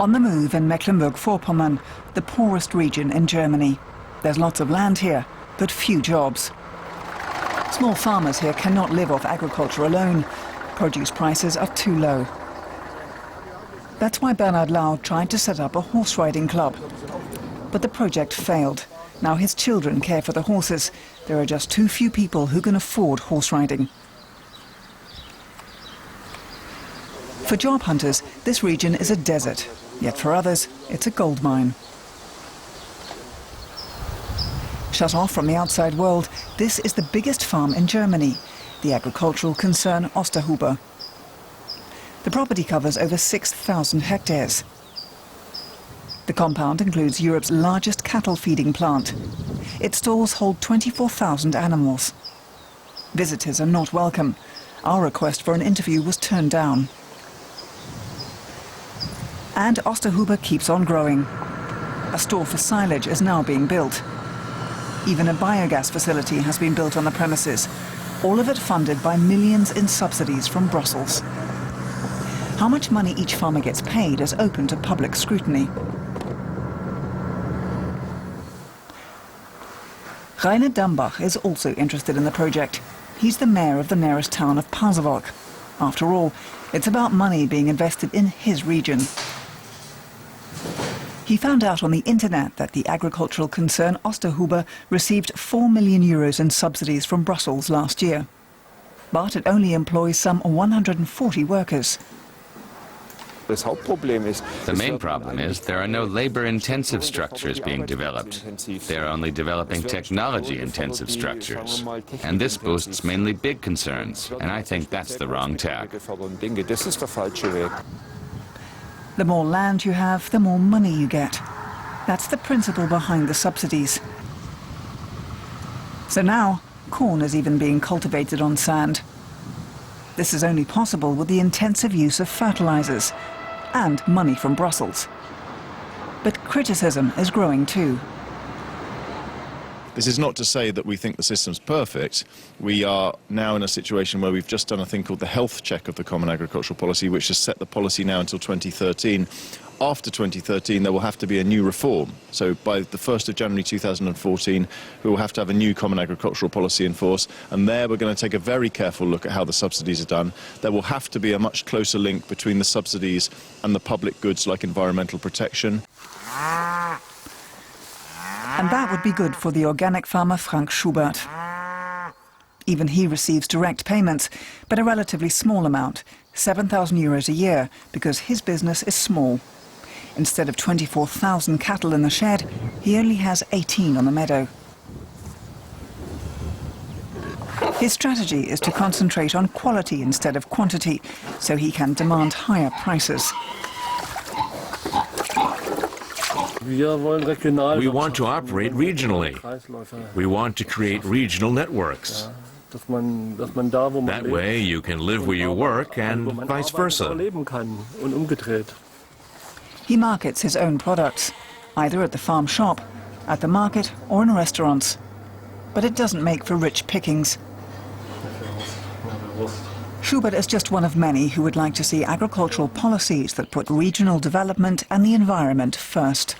On the move in Mecklenburg-Vorpommern, the poorest region in Germany. There's lots of land here, but few jobs. Small farmers here cannot live off agriculture alone. Produce prices are too low. That's why Bernhard Lau tried to set up a horse riding club. But the project failed. Now his children care for the horses. There are just too few people who can afford horse riding. For job hunters, this region is a desert. Yet for others, it's a gold mine. Shut off from the outside world, this is the biggest farm in Germany, the agricultural concern Osterhuber. The property covers over 6,000 hectares. The compound includes Europe's largest cattle feeding plant. Its stalls hold 24,000 animals. Visitors are not welcome. Our request for an interview was turned down. And Osterhuber keeps on growing. A store for silage is now being built. Even a biogas facility has been built on the premises, all of it funded by millions in subsidies from Brussels. How much money each farmer gets paid is open to public scrutiny. Rainer Dambach is also interested in the project. He's the mayor of the nearest town of Pasewalk. After all, it's about money being invested in his region. He found out on the internet that the agricultural concern Osterhuber received 4 million euros in subsidies from Brussels last year. But it only employs some 140 workers. The main problem is there are no labor-intensive structures being developed. They're only developing technology-intensive structures. And this boosts mainly big concerns, and I think that's the wrong tack. The more land you have, the more money you get. That's the principle behind the subsidies. So now, corn is even being cultivated on sand. This is only possible with the intensive use of fertilizers and money from Brussels. But criticism is growing too. This is not to say that we think the system's perfect. We are now in a situation where we've just done a thing called the health check of the Common Agricultural Policy, which has set the policy now until 2013. After 2013, there will have to be a new reform. So by the 1st of January 2014, we will have to have a new Common Agricultural Policy in force. And there we're going to take a very careful look at how the subsidies are done. There will have to be a much closer link between the subsidies and the public goods like environmental protection. And that would be good for the organic farmer Frank Schubert. Even he receives direct payments, but a relatively small amount, 7,000 euros a year, because his business is small. Instead of 24,000 cattle in the shed, he only has 18 on the meadow. His strategy is to concentrate on quality instead of quantity, so he can demand higher prices. We want to operate regionally. We want to create regional networks. That way you can live where you work and vice versa. He markets his own products, either at the farm shop, at the market or in restaurants. But it doesn't make for rich pickings. Schubert is just one of many who would like to see agricultural policies that put regional development and the environment first.